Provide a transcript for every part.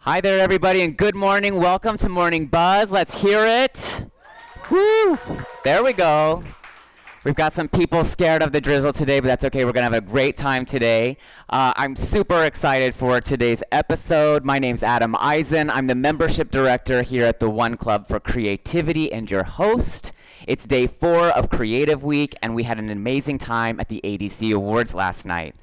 Hi there, everybody, and good morning. Welcome to Morning Buzz. Let's hear it. Woo! There we go. We've got some people scared of the drizzle today, but that's okay. We're going to have a great time today. I'm super excited for today's episode. My name's Adam Eisen. I'm the membership director here at the One Club for Creativity and your host. It's day 4 of Creative Week, and we had an amazing time at the ADC Awards last night.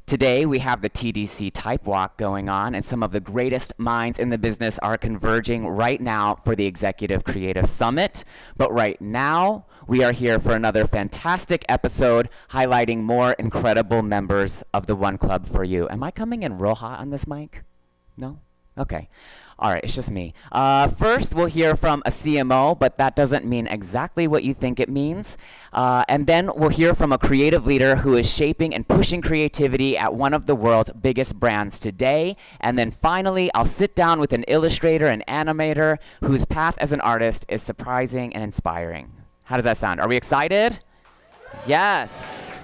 Today, we have the TDC Type Walk going on, and some of the greatest minds in the business are converging right now for the Executive Creative Summit. But right now, we are here for another fantastic episode highlighting more incredible members of the One Club for you. Am I coming in real hot on this mic? No? Okay. All right, it's just me. First, we'll hear from a CMO, but that doesn't mean exactly what you think it means. And then we'll hear from a creative leader who is shaping and pushing creativity at one of the world's biggest brands today. And then finally, I'll sit down with an illustrator and animator whose path as an artist is surprising and inspiring. How does that sound? Are we excited? Yes.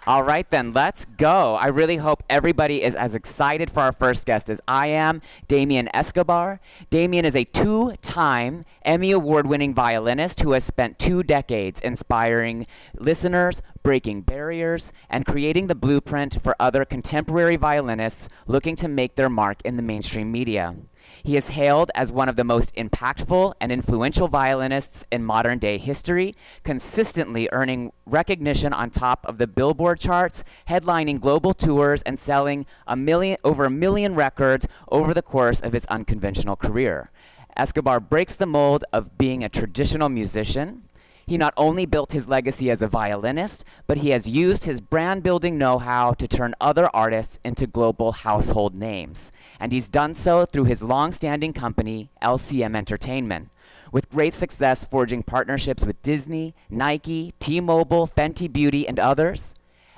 All right, then, let's go. I really hope everybody is as excited for our first guest as I am, Damien Escobar. Damien is a 2-time Emmy Award-winning violinist who has spent 2 decades inspiring listeners, breaking barriers, and creating the blueprint for other contemporary violinists looking to make their mark in the mainstream media. He is hailed as one of the most impactful and influential violinists in modern-day history, consistently earning recognition on top of the Billboard charts, headlining global tours, and selling over a million records over the course of his unconventional career. Escobar breaks the mold of being a traditional musician. He not only built his legacy as a violinist, but he has used his brand-building know-how to turn other artists into global household names. And he's done so through his long-standing company, LCM Entertainment, with great success forging partnerships with Disney, Nike, T-Mobile, Fenty Beauty, and others.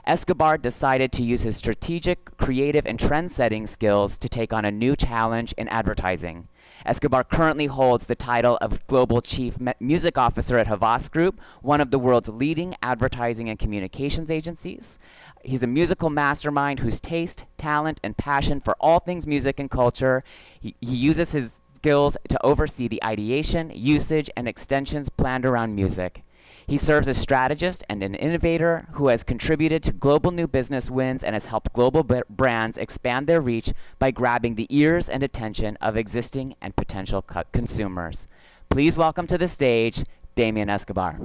Escobar decided to use his strategic, creative, and trend-setting skills to take on a new challenge in advertising. Escobar currently holds the title of Global Chief Music Officer at Havas Group, one of the world's leading advertising and communications agencies. He's a musical mastermind whose taste, talent, and passion for all things music and culture. He uses his skills to oversee the ideation, usage, and extensions planned around music. He serves as strategist and an innovator who has contributed to global new business wins and has helped global brands expand their reach by grabbing the ears and attention of existing and potential consumers. Please welcome to the stage, Damien Escobar.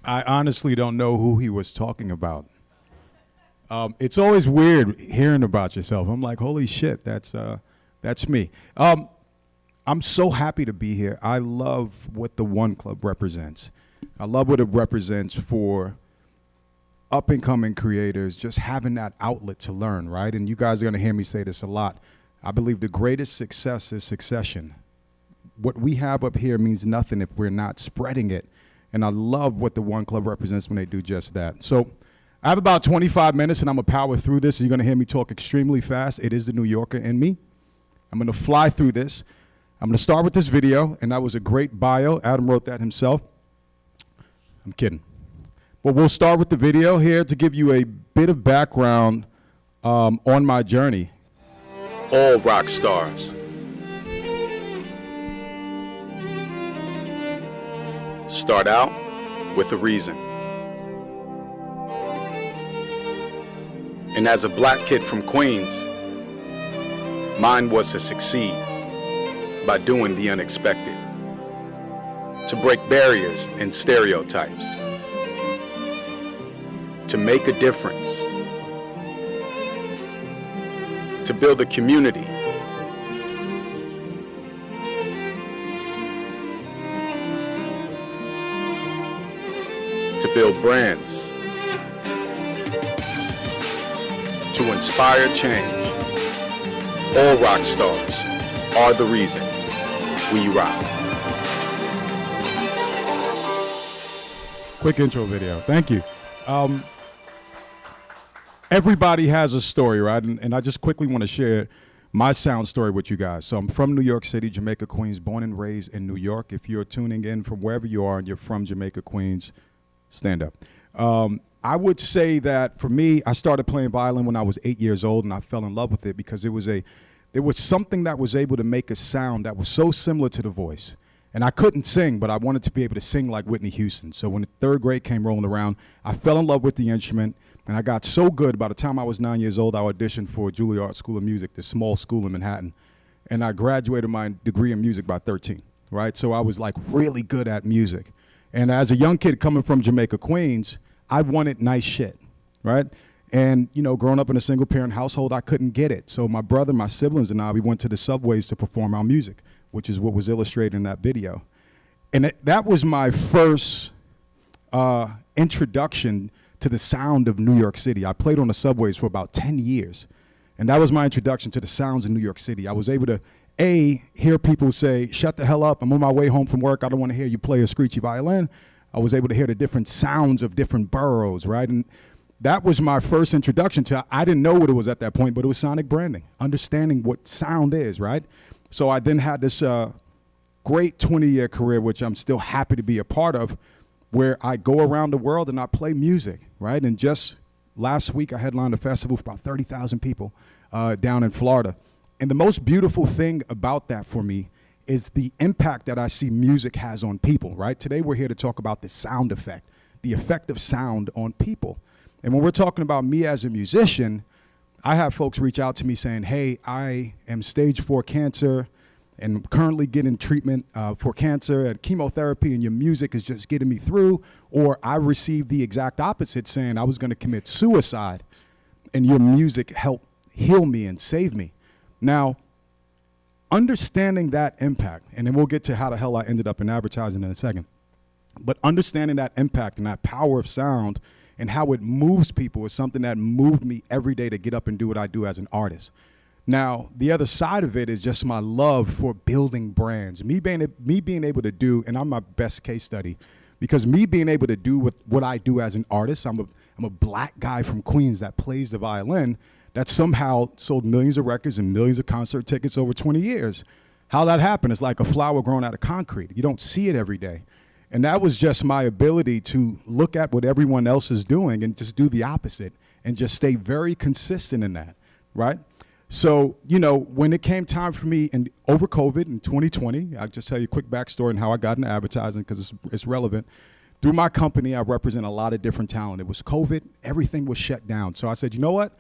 I honestly don't know who he was talking about. It's always weird hearing about yourself. I'm like, holy shit, that's me. I'm so happy to be here. I love what the One Club represents. I love what it represents for up-and-coming creators, just having that outlet to learn, right? And you guys are going to hear me say this a lot. I believe the greatest success is succession. What we have up here means nothing if we're not spreading it. And I love what the One Club represents when they do just that. So I have about 25 minutes, and I'm going to power through this. You're going to hear me talk extremely fast. It is the New Yorker in me. I'm going to fly through this. I'm going to start with this video, and that was a great bio. Adam wrote that himself. I'm kidding. But we'll start with the video here to give you a bit of background on my journey. All rock stars start out with a reason. And as a black kid from Queens, mine was to succeed by doing the unexpected, to break barriers and stereotypes, to make a difference, to build a community, to build brands, to inspire change. All rock stars are the reason we rock. Quick intro video. Thank you. Everybody has a story, right? And I just quickly want to share my sound story with you guys. So I'm from New York City, Jamaica, Queens, born and raised in New York. If you're tuning in from wherever you are and you're from Jamaica, Queens, stand up. I would say that for me, I started playing violin when I was 8 years old, and I fell in love with it because there was something that was able to make a sound that was so similar to the voice. And I couldn't sing, but I wanted to be able to sing like Whitney Houston. So when the third grade came rolling around, I fell in love with the instrument, and I got so good. By the time I was 9 years old, I auditioned for Juilliard School of Music, this small school in Manhattan, and I graduated my degree in music by 13, right? So I was like really good at music. And as a young kid coming from Jamaica, Queens, I wanted nice shit, right? And, you know, growing up in a single parent household, I couldn't get it. So my brother, my siblings, and I, we went to the subways to perform our music, which is what was illustrated in that video. And that was my first introduction to the sound of New York City. I played on the subways for about 10 years. And that was my introduction to the sounds of New York City. I was able to, hear people say, shut the hell up, I'm on my way home from work, I don't want to hear you play a screechy violin. I was able to hear the different sounds of different boroughs, right? And that was my first introduction to, I didn't know what it was at that point, but it was sonic branding, understanding what sound is, right? So I then had this great 20-year career, which I'm still happy to be a part of, where I go around the world and I play music, right? And just last week, I headlined a festival for about 30,000 people down in Florida. And the most beautiful thing about that for me is the impact that I see music has on people, right? Today, we're here to talk about the sound effect, the effect of sound on people. And when we're talking about me as a musician, I have folks reach out to me saying, hey, I am stage 4 cancer and currently getting treatment for cancer and chemotherapy, and your music is just getting me through. Or I received the exact opposite, saying I was going to commit suicide, and your music helped heal me and save me. Now, understanding that impact, and then we'll get to how the hell I ended up in advertising in a second, but understanding that impact and that power of sound and how it moves people is something that moved me every day to get up and do what I do as an artist. Now, the other side of it is just my love for building brands. Me being able to do, and I'm my best case study, because me being able to do what I do as an artist, I'm a black guy from Queens that plays the violin, that somehow sold millions of records and millions of concert tickets over 20 years. How that happened is like a flower growing out of concrete. You don't see it every day. And that was just my ability to look at what everyone else is doing and just do the opposite and just stay very consistent in that, right? So, you know, when it came time for me over COVID in 2020, I'll just tell you a quick backstory on how I got into advertising because it's relevant. Through my company, I represent a lot of different talent. It was COVID, everything was shut down. So I said, you know what?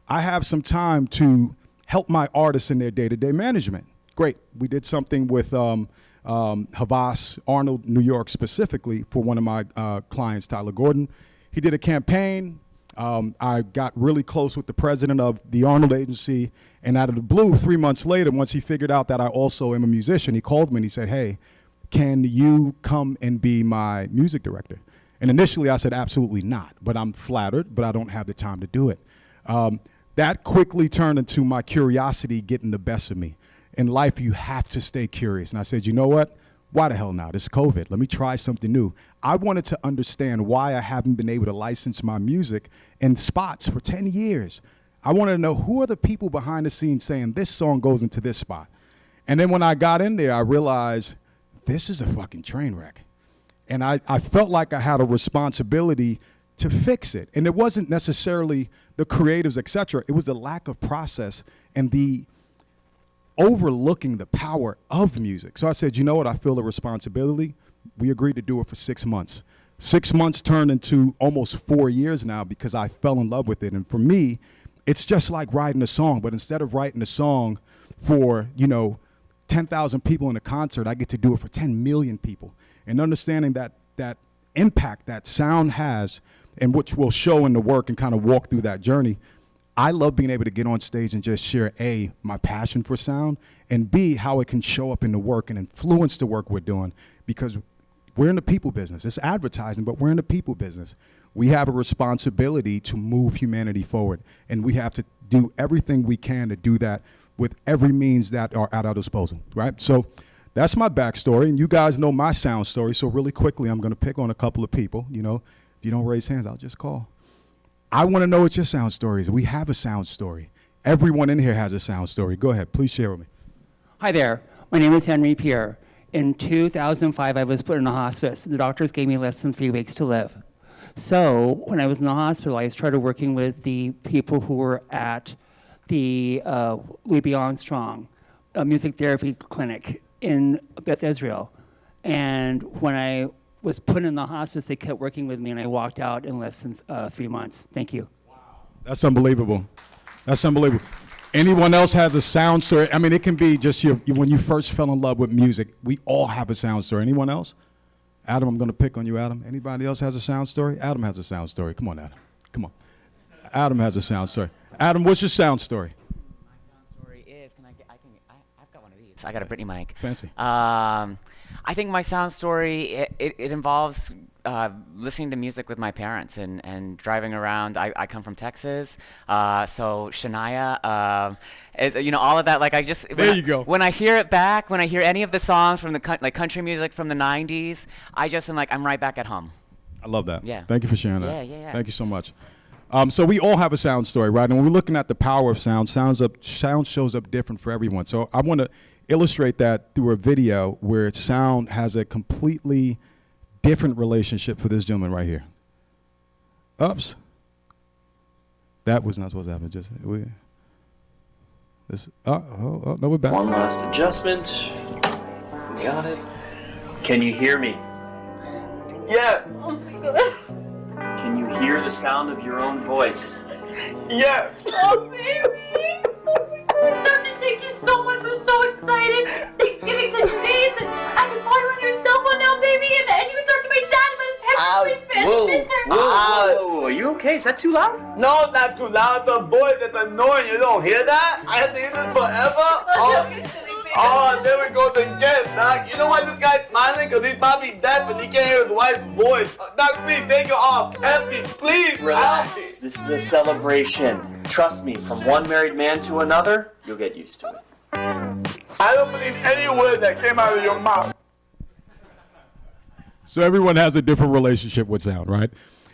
I have some time to help my artists in their day-to-day management. Great. We did something with Havas, Arnold, New York specifically for one of my clients, Tyler Gordon. He did a campaign. I got really close with the president of the Arnold Agency, and out of the blue, 3 months later, once he figured out that I also am a musician, he called me and he said, hey, can you come and be my music director? And initially I said, absolutely not, but I'm flattered, but I don't have the time to do it. That quickly turned into my curiosity getting the best of me. In life, you have to stay curious. And I said, you know what? Why the hell not? It's COVID. Let me try something new. I wanted to understand why I haven't been able to license my music in spots for 10 years. I wanted to know who are the people behind the scenes saying this song goes into this spot. And then when I got in there, I realized this is a fucking train wreck. And I felt like I had a responsibility to fix it. And it wasn't necessarily the creatives, et cetera. It was the lack of process and the overlooking the power of music. So I said, you know what, I feel a responsibility. We agreed to do it for 6 months. 6 months turned into almost 4 years now because I fell in love with it. And for me, it's just like writing a song, but instead of writing a song for, 10,000 people in a concert, I get to do it for 10 million people. And understanding that impact that sound has, and which will show in the work and kind of walk through that journey, I love being able to get on stage and just share A, my passion for sound, and B, how it can show up in the work and influence the work we're doing, because we're in the people business. It's advertising, but we're in the people business. We have a responsibility to move humanity forward, and we have to do everything we can to do that with every means that are at our disposal, right? So that's my backstory, and you guys know my sound story, so really quickly I'm gonna pick on a couple of people. If you don't raise hands, I'll just call. I want to know what your sound story is. We have a sound story. Everyone in here has a sound story. Go ahead, please share with me. Hi there, my name is Henry Pierre. In 2005, I was put in a hospice. The doctors gave me less than 3 weeks to live. So when I was in the hospital, I started working with the people who were at the Louis B. Armstrong music therapy clinic in Beth Israel. And when I was put in the hospice, they kept working with me, and I walked out in less than 3 months. Thank you. Wow. That's unbelievable. That's unbelievable. Anyone else has a sound story? I mean, it can be just when you first fell in love with music. We all have a sound story. Anyone else? Adam, I'm going to pick on you, Adam. Anybody else has a sound story? Adam has a sound story. Come on, Adam. Come on. Adam has a sound story. Adam, what's your sound story? My sound story is, I've got one of these. I got a Britney mic. Fancy. I think my sound story, it involves listening to music with my parents and driving around. I come from Texas, so Shania, all of that. Like There you go. When I hear it back, when I hear any of the songs from the country music from the 90s, I just am like, I'm right back at home. I love that. Yeah. Thank you for sharing that. Yeah. Thank you so much. So we all have a sound story, right? And when we're looking at the power of sound, sound shows up different for everyone. So I want to illustrate that through a video where sound has a completely different relationship for this gentleman right here. Oops. That was not supposed to happen. No, we're back. One last adjustment. We got it. Can you hear me? Yeah, Can you hear the sound of your own voice? yeah. Oh, baby! Oh my God, Dr. Thank you so much. We're so excited. Thanksgiving's in 2 days, and I can call you on your cell phone now, baby, and you can talk to my dad about his head. Whoa, are you okay? Is that too loud? No, not too loud. The voice that's annoying. You don't hear that? I have to hear this forever. Oh, there we go again, Doc. You know why this guy's smiling? Because he's probably deaf and he can't hear his wife's voice. Doc, please take it off. Help me, please. Relax. This is a celebration. Trust me, from one married man to another, you'll get used to it. I don't believe any word that came out of your mouth. So everyone has a different relationship with sound, right?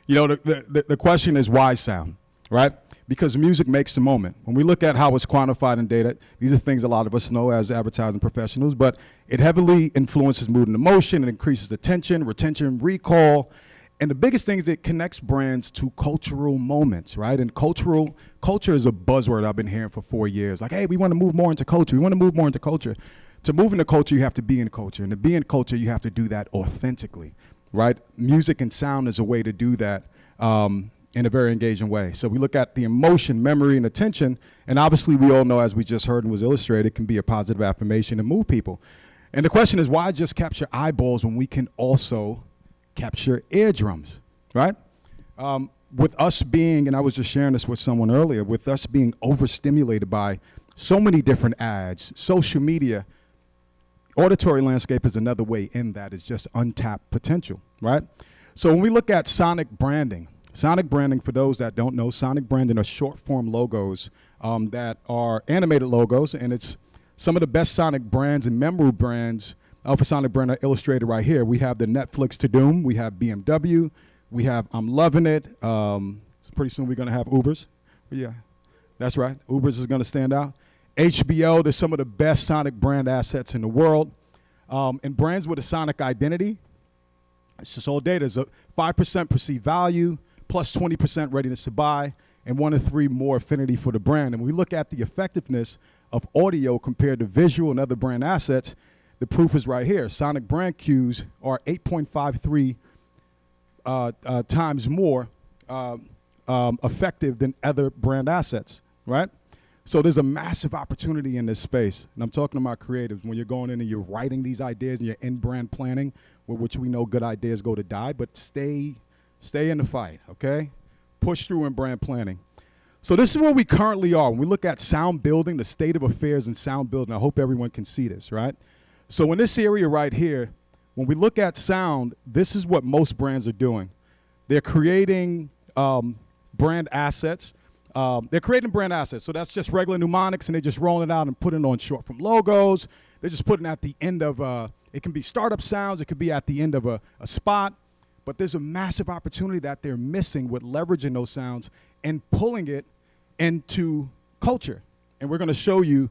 The question is why sound, right? Because music makes the moment. When we look at how it's quantified in data, these are things a lot of us know as advertising professionals, but it heavily influences mood and emotion. It increases attention, retention, recall. And the biggest thing is it connects brands to cultural moments, right? And culture is a buzzword I've been hearing for 4 years. Like, hey, we want to move more into culture. We want to move more into culture. To move into culture, you have to be in culture. And to be in culture, you have to do that authentically, right? Music and sound is a way to do that in a very engaging way. So we look at the emotion, memory, and attention. And obviously, we all know, as we just heard and was illustrated, can be a positive affirmation and move people. And the question is, why just capture eyeballs when we can also capture eardrums, right? with us being, and I was just sharing this with someone earlier, with us being overstimulated by so many different ads, social media, auditory landscape is another way in that is just untapped potential, right? So when we look at sonic branding, for those that don't know, sonic branding are short form logos that are animated logos, and it's some of the best sonic brands and memorable brands for sonic brand are illustrated right here. We have the Netflix To Doom, we have BMW, we have I'm Loving It. So pretty soon we're gonna have Ubers. Yeah, that's right, Ubers is gonna stand out. HBO, there's some of the best sonic brand assets in the world. And brands with a sonic identity, it's just all data. There's a 5% perceived value, plus 20% readiness to buy, and 1 to 3 more affinity for the brand. And when we look at the effectiveness of audio compared to visual and other brand assets, the proof is right here. Sonic brand cues are 8.53 times more effective than other brand assets, right? So there's a massive opportunity in this space. And I'm talking about creatives. When you're going in and you're writing these ideas and you're in brand planning, which we know good ideas go to die, but stay in the fight, okay? Push through in brand planning. So this is where we currently are. When we look at sound building, the state of affairs in sound building, I hope everyone can see this, right? So in this area right here, when we look at sound, this is what most brands are doing. They're creating brand assets. So that's just regular mnemonics, and they're just rolling it out and putting it on short form logos. They're just putting at the end of, it can be startup sounds, it could be at the end of a spot, but there's a massive opportunity that they're missing with leveraging those sounds and pulling it into culture. And we're gonna show you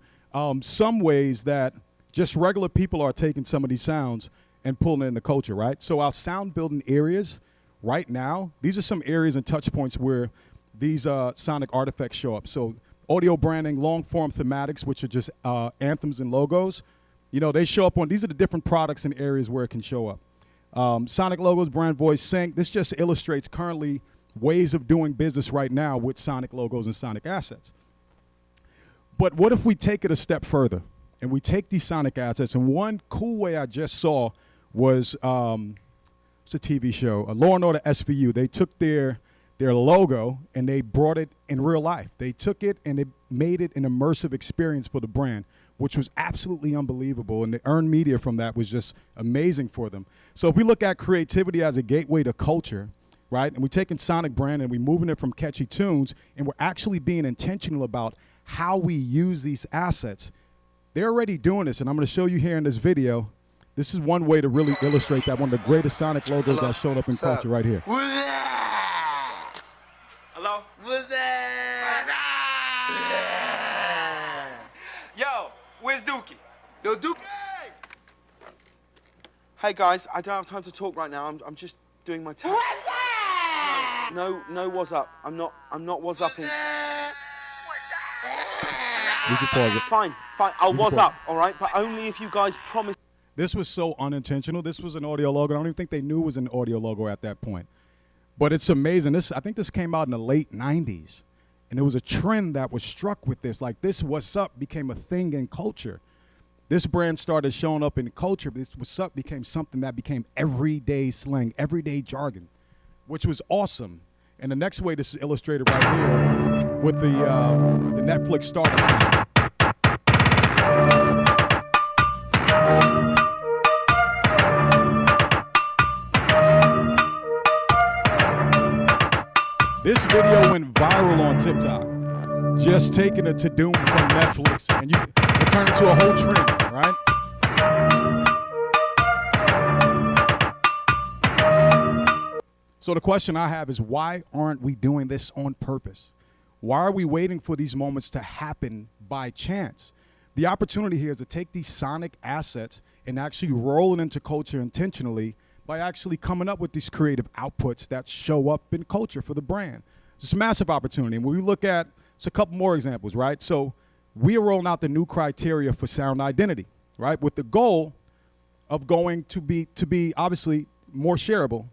some ways that just regular people are taking some of these sounds and pulling it into culture, right? So our sound building areas right now, these are some areas and touch points where these sonic artifacts show up. So audio branding, long form thematics, which are just anthems and logos. You know, they show up on, these are the different products and areas where it can show up. Sonic logos, brand voice, sync. This just illustrates currently ways of doing business right now with sonic logos and sonic assets. But what if we take it a step further and we take these sonic assets, and one cool way I just saw was, it's a TV show, Law and Order SVU. They took their logo and they brought it in real life. They took it and they made it an immersive experience for the brand, which was absolutely unbelievable. And the earned media from that was just amazing for them. So if we look at creativity as a gateway to culture, right? And we're taking sonic brand and we're moving it from catchy tunes, and we're actually being intentional about how we use these assets. They're already doing this, and I'm gonna show you here in this video. This is one way to really illustrate that, one of the greatest sonic logos that showed up in culture right here. Hello? What's that? Yo, where's Dookie? Yo, Dookie! Hey guys, I don't have time to talk right now. I'm just doing my task. What's that? No, what's up? I'm not what's upping. You can pause it. Fine. I'll what's up, all right? But only if you guys promise. This was so unintentional. This was an audio logo. I don't even think they knew it was an audio logo at that point. But it's amazing. I think this came out in the late 90s. And there was a trend that was struck with this. Like, this what's up became a thing in culture. This brand started showing up in culture. This what's up became something that became everyday slang, everyday jargon, which was awesome. And the next way this is illustrated right here with the Netflix startup sound. This video went viral on TikTok. Just taking it to Doom from Netflix, and it turned into a whole trend, right? So the question I have is, why aren't we doing this on purpose? Why are we waiting for these moments to happen by chance? The opportunity here is to take these sonic assets and actually roll it into culture intentionally by actually coming up with these creative outputs that show up in culture for the brand. It's a massive opportunity. And when we look at, it's a couple more examples, right? So we are rolling out the new criteria for sound identity, right? With the goal of going to be obviously more shareable.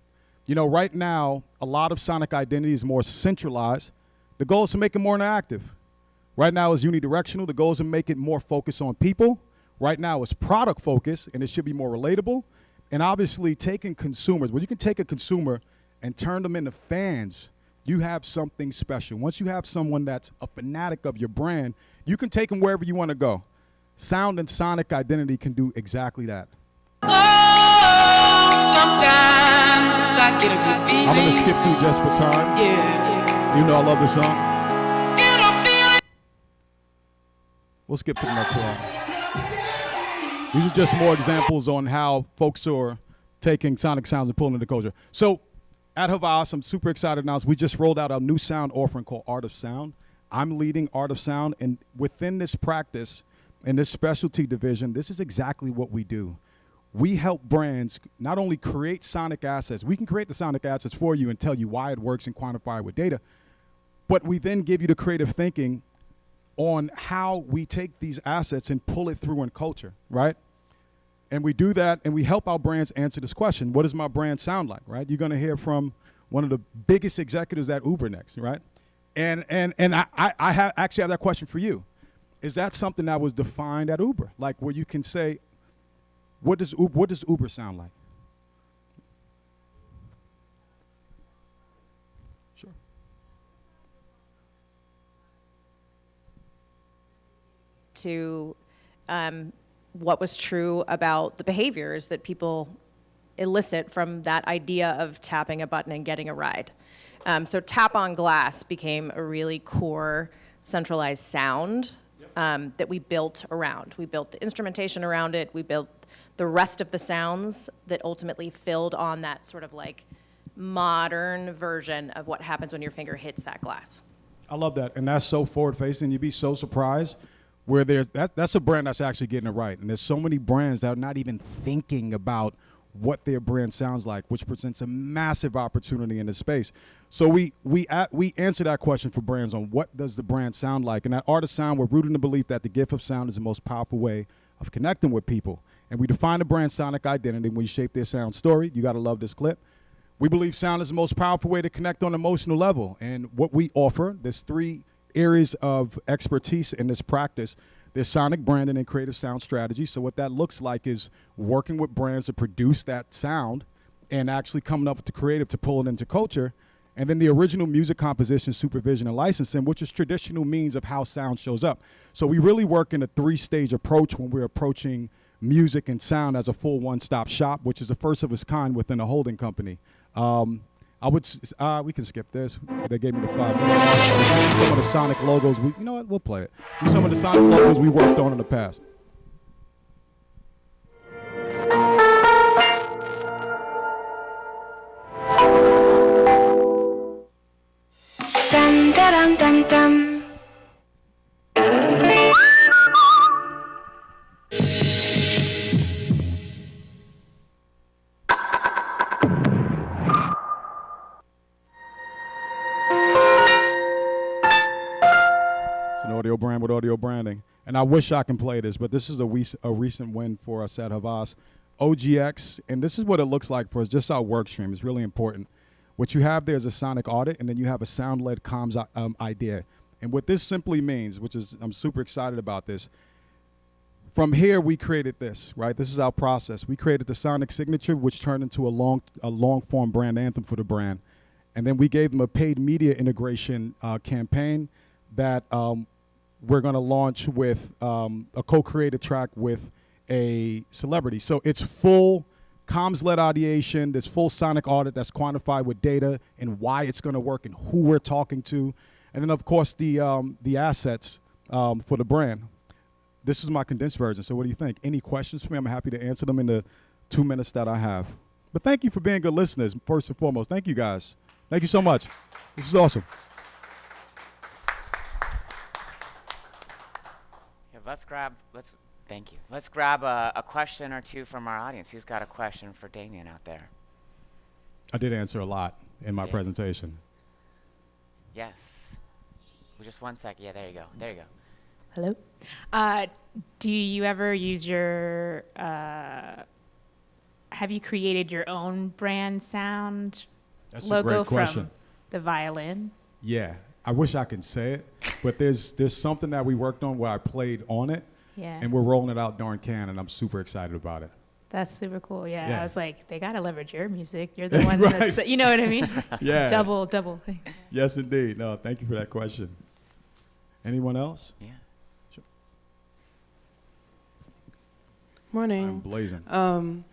You know, right now, a lot of sonic identity is more centralized. The goal is to make it more interactive. Right now it's unidirectional. The goal is to make it more focused on people. Right now it's product focused, and it should be more relatable. And obviously taking consumers, well, you can take a consumer and turn them into fans you have something special. Once you have someone that's a fanatic of your brand, you can take them wherever you want to go. Sound and sonic identity can do exactly that. Sometimes I get a good feeling. I'm going to skip through just for time. Yeah. You know I love this song. We'll skip to the next song. These are just more examples on how folks are taking sonic sounds and pulling into culture. So at Havas, I'm super excited to announce we just rolled out our new sound offering called Art of Sound. I'm leading Art of Sound, and within this practice, in this specialty division, this is exactly what we do. We help brands not only create sonic assets, we can create the sonic assets for you and tell you why it works and quantify it with data, but we then give you the creative thinking on how we take these assets and pull it through in culture, right? And we do that, and we help our brands answer this question: what does my brand sound like, right? You're gonna hear from one of the biggest executives at Uber next, right? And I actually have that question for you. Is that something that was defined at Uber? Like where you can say, what does Uber sound like? Sure. To what was true about the behaviors that people elicit from that idea of tapping a button and getting a ride. So tap on glass became a really core centralized sound that we built around. We built the instrumentation around it. We built the rest of the sounds that ultimately filled on that sort of like modern version of what happens when your finger hits that glass. I love that, and that's so forward-facing. You'd be so surprised where that's a brand that's actually getting it right. And there's so many brands that are not even thinking about what their brand sounds like, which presents a massive opportunity in this space. So we answer that question for brands on what does the brand sound like. And at Art of Sound, we're rooted in the belief that the gift of sound is the most powerful way of connecting with people. And we define the brand sonic identity when we shape their sound story. You gotta love this clip. We believe sound is the most powerful way to connect on an emotional level. And what we offer, there's 3 areas of expertise in this practice. There's sonic branding and creative sound strategy. So what that looks like is working with brands to produce that sound and actually coming up with the creative to pull it into culture. And then the original music composition, supervision, and licensing, which is traditional means of how sound shows up. So we really work in a 3-stage approach when we're approaching music and sound as a full one-stop shop, which is the first of its kind within a holding company. We can skip this. They gave me the 5 minutes. Some of the sonic logos, you know what, we'll play it. Some of the sonic logos we worked on in the past. Dum da dum dum dum. Audio brand with audio branding. And I wish I can play this, but this is a recent win for us at Havas. OGX, and this is what it looks like for us, just our work stream. It's really important. What you have there is a sonic audit, and then you have a sound-led comms idea. And what this simply means, which is, I'm super excited about this, from here we created this, right? This is our process. We created the sonic signature, which turned into a long-form brand anthem for the brand. And then we gave them a paid media integration campaign that we're going to launch with a co-created track with a celebrity. So it's full comms-led ideation, this full sonic audit that's quantified with data and why it's going to work and who we're talking to. And then, of course, the assets for the brand. This is my condensed version, so what do you think? Any questions for me? I'm happy to answer them in the 2 minutes that I have. But thank you for being good listeners, first and foremost. Thank you, guys. Thank you so much. This is awesome. Thank you. Let's grab a question or two from our audience. Who's got a question for Damien out there? I did answer a lot in my presentation. Yes. Just 1 second. Yeah, there you go. There you go. Hello. Do you ever use your, have you created your own brand sound logo from the violin? Yeah. I wish I could say it, but there's something that we worked on where I played on it, yeah. And we're rolling it out during Cannes, and I'm super excited about it. That's super cool. Yeah. Yeah. I was like, they got to leverage your music. You're the one Right. that's, you know what I mean? Yeah. Double. Yes, indeed. No, thank you for that question. Anyone else? Yeah. Morning. I'm blazing.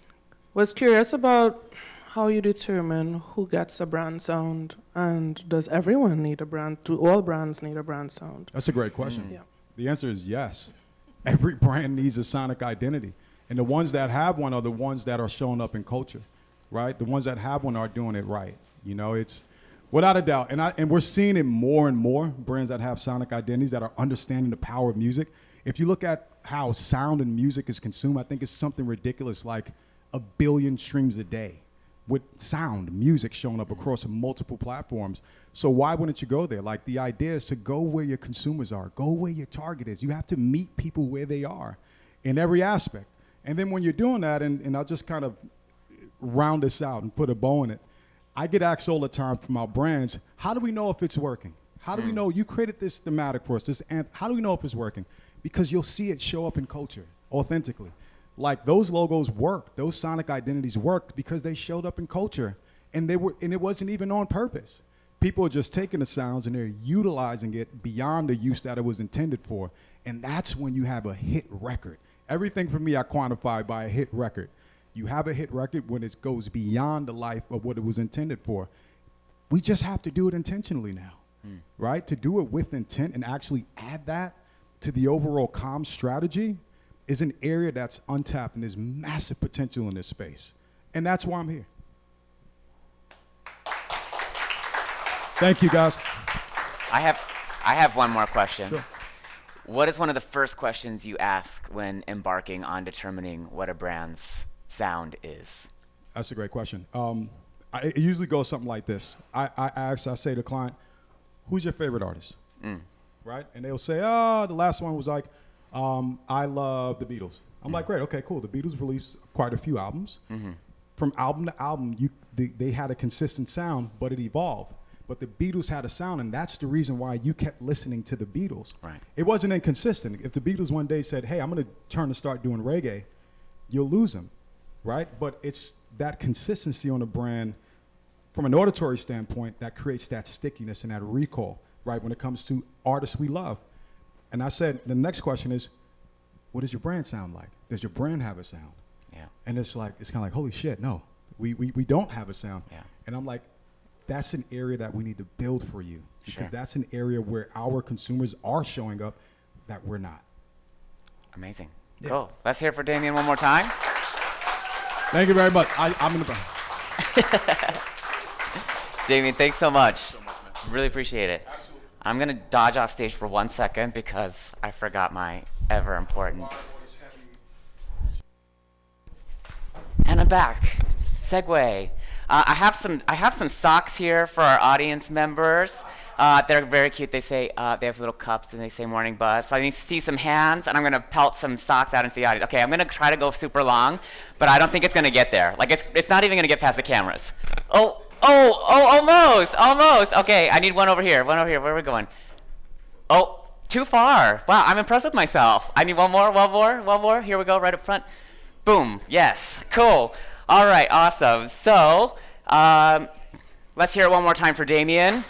Was curious about how you determine who gets a brand sound, and does everyone need a brand? Do all brands need a brand sound? That's a great question. Yeah. The answer is yes. Every brand needs a sonic identity. And the ones that have one are the ones that are showing up in culture, right? The ones that have one are doing it right. You know, it's without a doubt. And we're seeing it more and more, brands that have sonic identities that are understanding the power of music. If you look at how sound and music is consumed, I think it's something ridiculous, like 1 billion streams a day with sound, music showing up across multiple platforms. So why wouldn't you go there? Like, the idea is to go where your consumers are, go where your target is. You have to meet people where they are in every aspect. And then when you're doing that, and I'll just kind of round this out and put a bow in it, I get asked all the time from our brands, how do we know if it's working? How do we know you created this thematic for us? How do we know if it's working? Because you'll see it show up in culture authentically. Like, those logos work, those sonic identities worked because they showed up in culture, and it wasn't even on purpose. People are just taking the sounds and they're utilizing it beyond the use that it was intended for. And that's when you have a hit record. Everything for me I quantify by a hit record. You have a hit record when it goes beyond the life of what it was intended for. We just have to do it intentionally now, right? To do it with intent and actually add that to the overall comm strategy is an area that's untapped, and there's massive potential in this space. And that's why I'm here. Thank you, guys. I have one more question. Sure. What is one of the first questions you ask when embarking on determining what a brand's sound is? That's a great question. It usually goes something like this. I say to the client, who's your favorite artist? Right? And they'll say, the last one was like, I love the Beatles. I'm like, great, okay, cool. The Beatles released quite a few albums. From album to album, they had a consistent sound, but it evolved. But the Beatles had a sound, and that's the reason why you kept listening to the Beatles. Right. It wasn't inconsistent. If the Beatles one day said, hey, I'm going to turn and start doing reggae, you'll lose them, right? But it's that consistency on a brand from an auditory standpoint that creates that stickiness and that recall, right, when it comes to artists we love. And I said, the next question is, what does your brand sound like? Does your brand have a sound? Yeah. And it's kind of like, holy shit, no, we don't have a sound. Yeah. And I'm like, that's an area that we need to build for you, because Sure. that's an area where our consumers are showing up that we're not. Amazing. Yeah. Cool. Let's hear it for Damien one more time. Thank you very much. I'm in the back. Damien, thanks so much. Really appreciate it. Absolutely. I'm going to dodge off stage for 1 second because I forgot my ever important. And I'm back. Segue. I have some socks here for our audience members. They're very cute. They say they have little cups and they say "Morning Buzz." So I need to see some hands, and I'm gonna pelt some socks out into the audience. Okay, I'm gonna try to go super long, but I don't think it's gonna get there. Like it's not even gonna get past the cameras. Oh, almost. Okay, I need one over here. Where are we going? Oh, too far. Wow, I'm impressed with myself. I need one more. Here we go, right up front. Boom. Yes. Cool. All right, awesome. So, let's hear it one more time for Damien.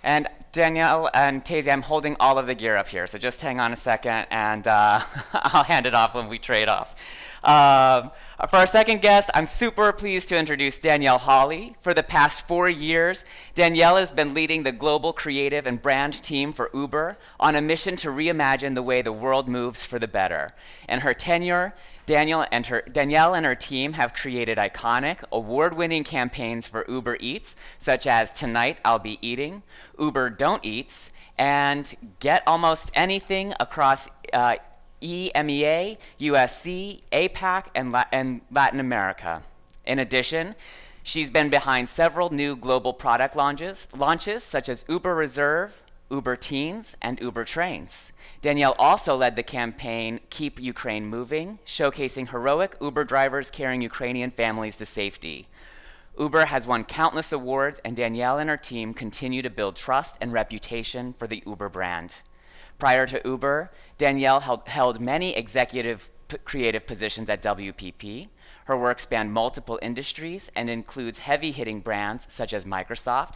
And Danielle and Tazy, I'm holding all of the gear up here, so just hang on a second, and I'll hand it off when we trade off. For our second guest, I'm super pleased to introduce Danielle Hawley. For the past 4 years, Danielle has been leading the global creative and brand team for Uber on a mission to reimagine the way the world moves for the better. In her tenure, Danielle and her team have created iconic, award-winning campaigns for Uber Eats, such as Tonight I'll Be Eating, Uber Don't Eats, and Get Almost Anything across EMEA, USC, APAC, and Latin America. In addition, she's been behind several new global product launches such as Uber Reserve, Uber Teens, and Uber Trains. Danielle also led the campaign Keep Ukraine Moving, showcasing heroic Uber drivers carrying Ukrainian families to safety. Uber has won countless awards, and Danielle and her team continue to build trust and reputation for the Uber brand. Prior to Uber, Danielle held many executive creative positions at WPP. Her work spanned multiple industries and includes heavy-hitting brands such as Microsoft,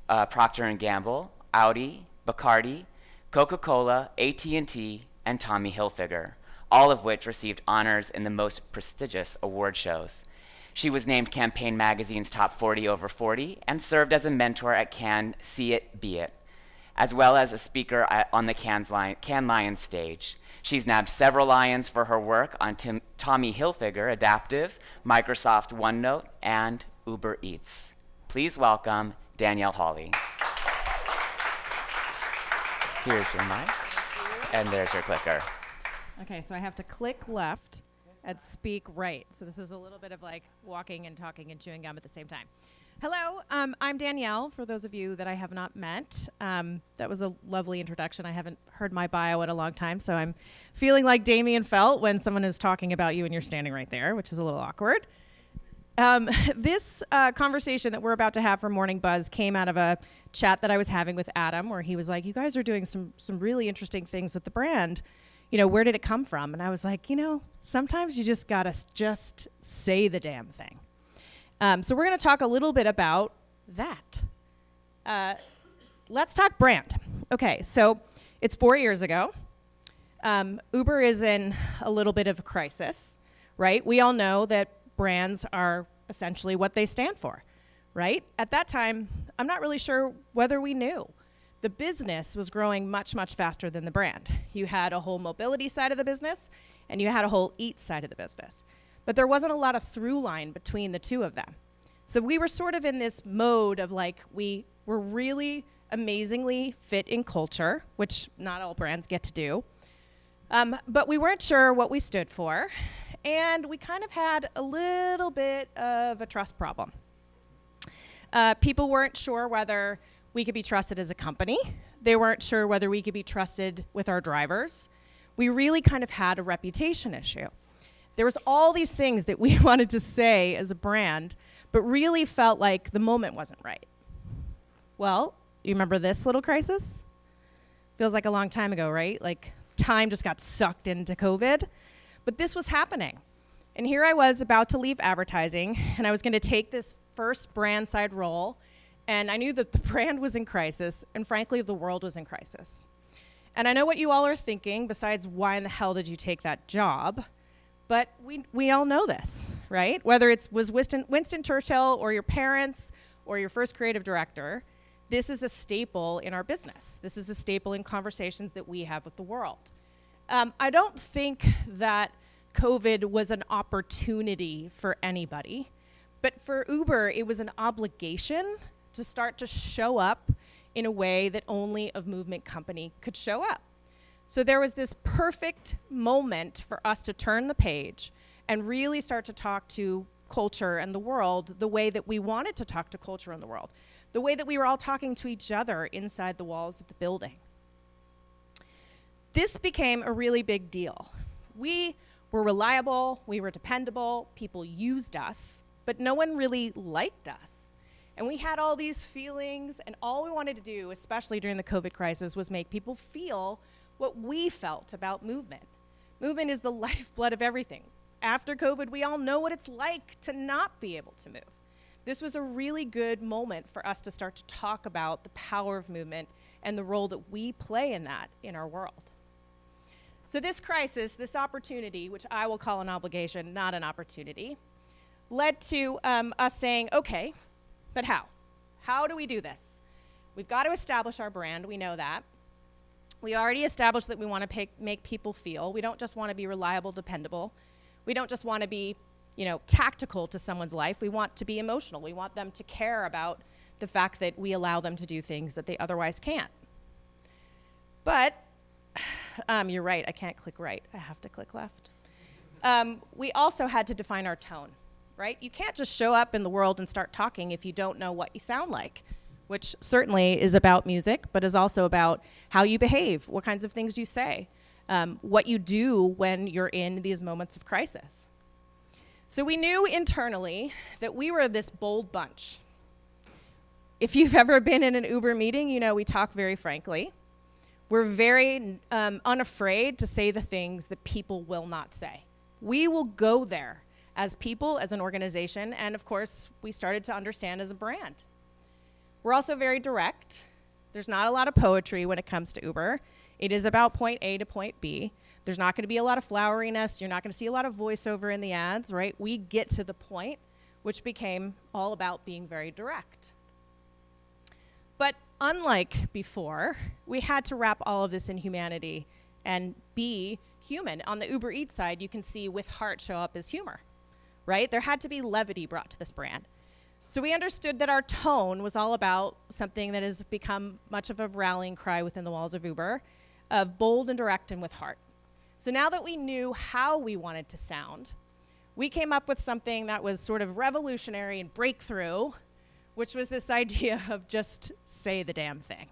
Procter & Gamble, Audi, Bacardi, Coca-Cola, AT&T, and Tommy Hilfiger, all of which received honors in the most prestigious award shows. She was named Campaign Magazine's Top 40 Over 40 and served as a mentor at Cannes See It, Be It, as well as a speaker on the Cannes Lions stage. She's nabbed several Lions for her work on Tommy Hilfiger, Adaptive, Microsoft OneNote, and Uber Eats. Please welcome Danielle Hawley. Here's your mic, and there's your clicker. Okay, so I have to click left and speak right. So this is a little bit of like walking and talking and chewing gum at the same time. Hello, I'm Danielle, for those of you that I have not met. That was a lovely introduction. I haven't heard my bio in a long time, so I'm feeling like Damien felt when someone is talking about you and you're standing right there, which is a little awkward. This conversation that we're about to have for Morning Buzz came out of a chat that I was having with Adam, where he was like, you guys are doing some really interesting things with the brand. You know, where did it come from? And I was like, you know, sometimes you just gotta just say the damn thing. So we're gonna talk a little bit about that. Let's talk brand. Okay, so it's 4 years ago. Uber is in a little bit of a crisis, right? We all know that brands are essentially what they stand for, right? At that time, I'm not really sure whether we knew. The business was growing much, much faster than the brand. You had a whole mobility side of the business, and you had a whole eat side of the business. But there wasn't a lot of through line between the two of them. So we were sort of in this mode of like, we were really amazingly fit in culture, which not all brands get to do. But we weren't sure what we stood for. And we kind of had a little bit of a trust problem. People weren't sure whether we could be trusted as a company. They weren't sure whether we could be trusted with our drivers. We really kind of had a reputation issue. There was all these things that we wanted to say as a brand, but really felt like the moment wasn't right. Well, you remember this little crisis? Feels like a long time ago, right? Like time just got sucked into COVID. But this was happening. And here I was about to leave advertising, and I was gonna take this first brand side role, and I knew that the brand was in crisis, and frankly, the world was in crisis. And I know what you all are thinking, besides why in the hell did you take that job? But we all know this, right? Whether it was Winston Churchill or your parents or your first creative director, this is a staple in our business. This is a staple in conversations that we have with the world. I don't think that COVID was an opportunity for anybody, but for Uber, it was an obligation to start to show up in a way that only a movement company could show up. So there was this perfect moment for us to turn the page and really start to talk to culture and the world the way that we wanted to talk to culture and the world, the way that we were all talking to each other inside the walls of the building. This became a really big deal. We were reliable, we were dependable, people used us, but no one really liked us. And we had all these feelings, and all we wanted to do, especially during the COVID crisis, was make people feel what we felt about movement. Movement is the lifeblood of everything. After COVID, we all know what it's like to not be able to move. This was a really good moment for us to start to talk about the power of movement and the role that we play in that in our world. So this crisis, this opportunity, which I will call an obligation, not an opportunity, led to us saying, okay, but how? How do we do this? We've got to establish our brand, we know that. We already established that we want to make people feel. We don't just want to be reliable, dependable. We don't just want to be, tactical to someone's life. We want to be emotional. We want them to care about the fact that we allow them to do things that they otherwise can't. But, you're right, I can't click right. I have to click left. We also had to define our tone, right? You can't just show up in the world and start talking if you don't know what you sound like, which certainly is about music, but is also about how you behave, what kinds of things you say, what you do when you're in these moments of crisis. So we knew internally that we were this bold bunch. If you've ever been in an Uber meeting, you know we talk very frankly. We're very unafraid to say the things that people will not say. We will go there as people, as an organization, and of course, we started to understand as a brand. We're also very direct. There's not a lot of poetry when it comes to Uber. It is about point A to point B. There's not gonna be a lot of floweriness. You're not gonna see a lot of voiceover in the ads, right? We get to the point, which became all about being very direct. But unlike before, we had to wrap all of this in humanity and be human. On the Uber Eats side, you can see with heart show up as humor, right? There had to be levity brought to this brand. So we understood that our tone was all about something that has become much of a rallying cry within the walls of Uber, of bold and direct and with heart. So now that we knew how we wanted to sound, we came up with something that was sort of revolutionary and breakthrough, which was this idea of just say the damn thing,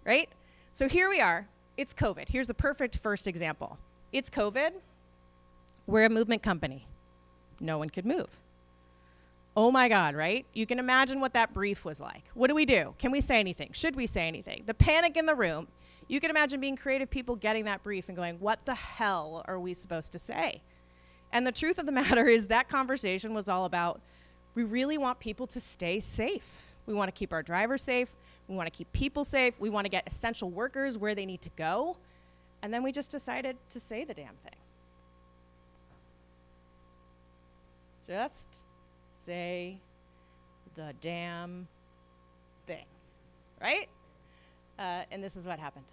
right? So here we are, it's COVID. Here's the perfect first example. It's COVID, we're a movement company. No one could move. Oh my God, right? You can imagine what that brief was like. What do? Can we say anything? Should we say anything? The panic in the room. You can imagine being creative people getting that brief and going, what the hell are we supposed to say? And the truth of the matter is that conversation was all about, we really want people to stay safe. We want to keep our drivers safe. We want to keep people safe. We want to get essential workers where they need to go. And then we just decided to say the damn thing. Just say the damn thing, right? And this is what happened.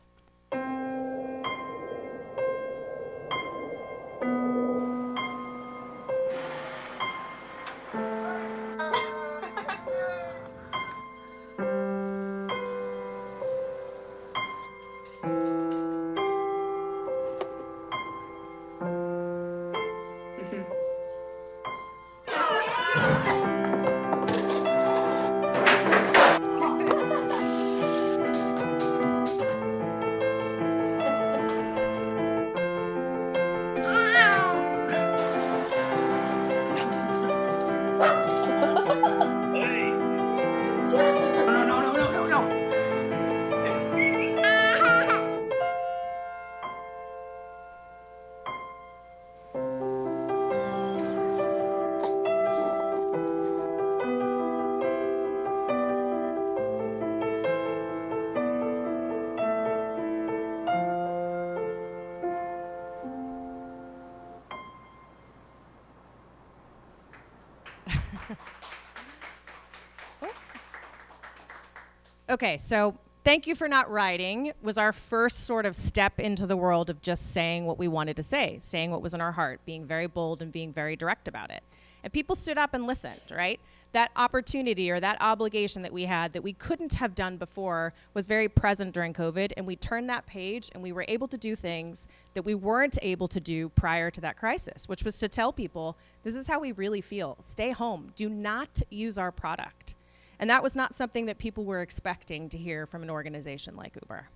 Okay, so thank you for not riding was our first sort of step into the world of just saying what we wanted to say, saying what was in our heart, being very bold and being very direct about it. And people stood up and listened, right? That opportunity or that obligation that we had that we couldn't have done before was very present during COVID, and we turned that page and we were able to do things that we weren't able to do prior to that crisis, which was to tell people, this is how we really feel. Stay home. Do not use our product. And that was not something that people were expecting to hear from an organization like Uber.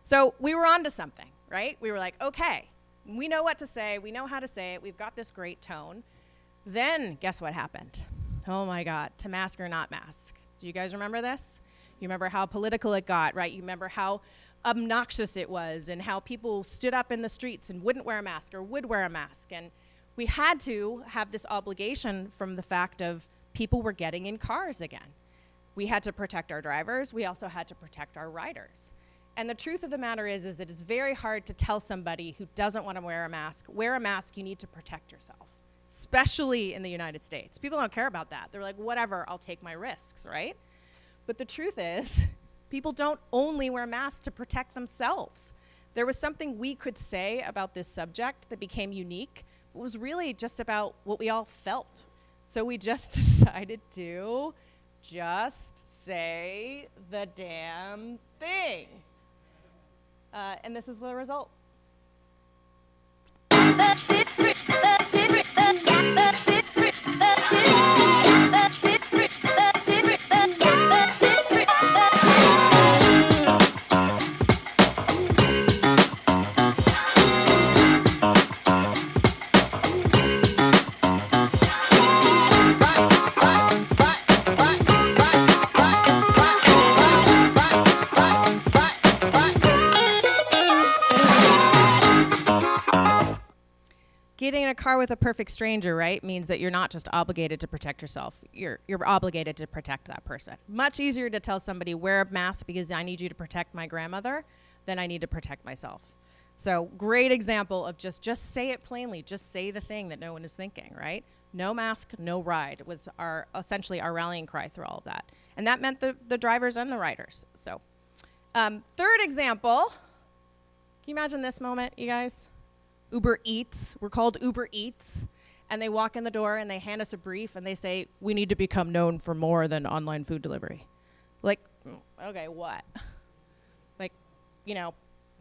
So we were onto something, right? We were like, okay, we know what to say. We know how to say it. We've got this great tone. Then guess what happened? Oh my God, to mask or not mask. Do you guys remember this? You remember how political it got, right? You remember how obnoxious it was and how people stood up in the streets and wouldn't wear a mask or would wear a mask. And we had to have this obligation from the fact of people were getting in cars again. We had to protect our drivers. We also had to protect our riders. And the truth of the matter is that it's very hard to tell somebody who doesn't want to wear a mask, you need to protect yourself, especially in the United States. People don't care about that. They're like, whatever, I'll take my risks, right? But the truth is, people don't only wear masks to protect themselves. There was something we could say about this subject that became unique, but was really just about what we all felt. So we just decided to just say the damn thing. And this is the result. getting in a car with a perfect stranger, right, means that you're not just obligated to protect yourself. You're obligated to protect that person. Much easier to tell somebody, wear a mask because I need you to protect my grandmother than I need to protect myself. So great example of just say it plainly. Just say the thing that no one is thinking, right? No mask, no ride was essentially our rallying cry through all of that. And that meant the drivers and the riders. So third example, can you imagine this moment, you guys? Uber Eats, we're called Uber Eats, and they walk in the door and they hand us a brief and they say, we need to become known for more than online food delivery. Like, okay, what? Like, you know,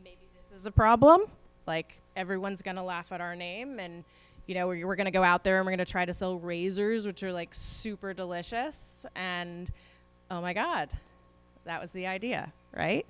maybe this is a problem. Like, everyone's gonna laugh at our name, and you know, we're gonna go out there and we're gonna try to sell razors, which are like super delicious, and oh my God, that was the idea, right?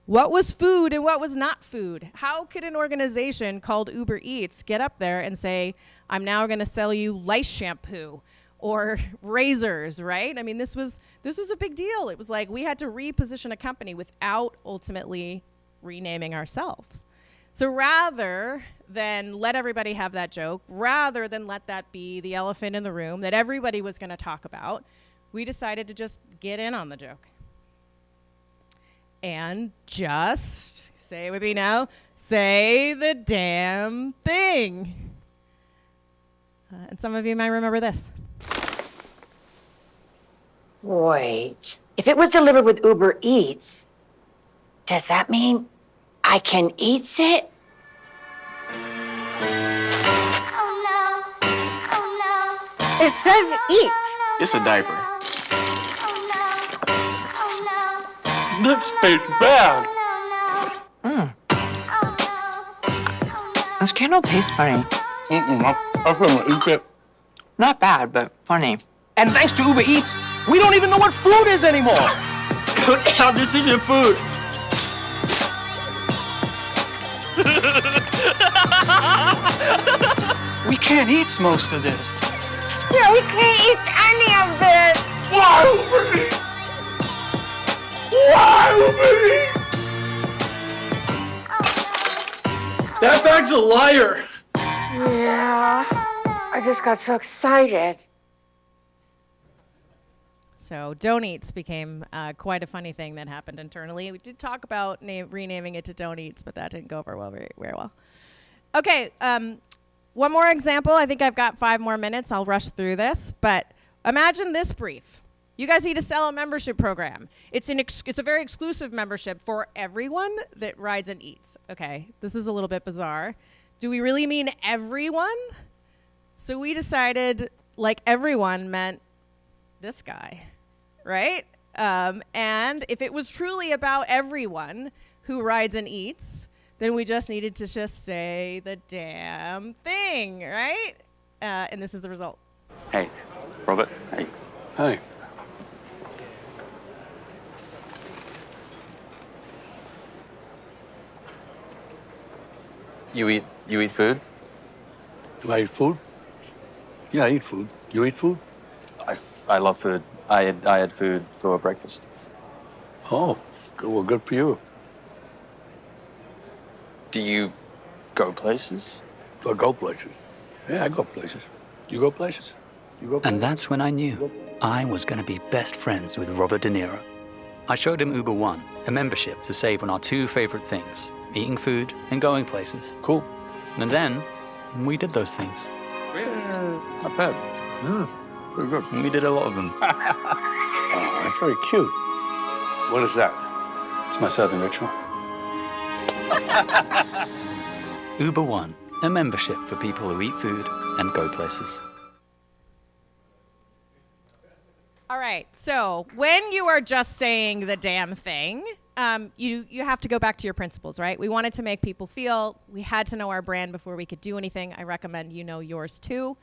What was food and what was not food? How could an organization called Uber Eats get up there and say, I'm now going to sell you lice shampoo or razors, right? I mean, this was a big deal. It was like we had to reposition a company without ultimately renaming ourselves. So rather than let everybody have that joke, rather than let that be the elephant in the room that everybody was going to talk about, we decided to just get in on the joke. And just, say it with me now, say the damn thing. And some of you might remember this. Wait, if it was delivered with Uber Eats, does that mean I can eat it? Oh no, oh no. It says eat. It's a diaper. Oh no, oh no. This tastes bad. This candle tastes funny. I couldn't eat it. Not bad, but funny. And thanks to Uber Eats, we don't even know what food is anymore. This isn't food. We can't eat most of this. Yeah, we can't eat any of this. Why Uber Eats? Why Uber Eats? That bag's a liar. Yeah, I just got so excited. So Don't Eats became quite a funny thing that happened internally. We did talk about renaming it to Don't Eats, but that didn't go very well. Okay, one more example. I think I've got 5 more minutes. I'll rush through this, but imagine this brief. You guys need to sell a membership program. It's a very exclusive membership for everyone that rides and eats. Okay, this is a little bit bizarre. Do we really mean everyone? So we decided like everyone meant this guy, right? And if it was truly about everyone who rides and eats, then we just needed to just say the damn thing, right? And this is the result. Hey, Robert. Hey. Hey. You eat food? Do I eat food? Yeah, I eat food. You eat food? I love food. I had food for breakfast. Oh, good, well, good for you. Do you go places? I go places. Yeah, I go places. You go places? You go places? And that's when I knew I was going to be best friends with Robert De Niro. I showed him Uber One, a membership to save on our 2 favorite things, eating food and going places. Cool. And then we did those things. Not bad. Pretty good. And we did a lot of them. Oh, that's very cute. What is that? It's my serving ritual. Uber One, a membership for people who eat food and go places. All right, so when you are just saying the damn thing, you have to go back to your principles, right? We wanted to make people feel we had to know our brand before we could do anything. I recommend you know yours too.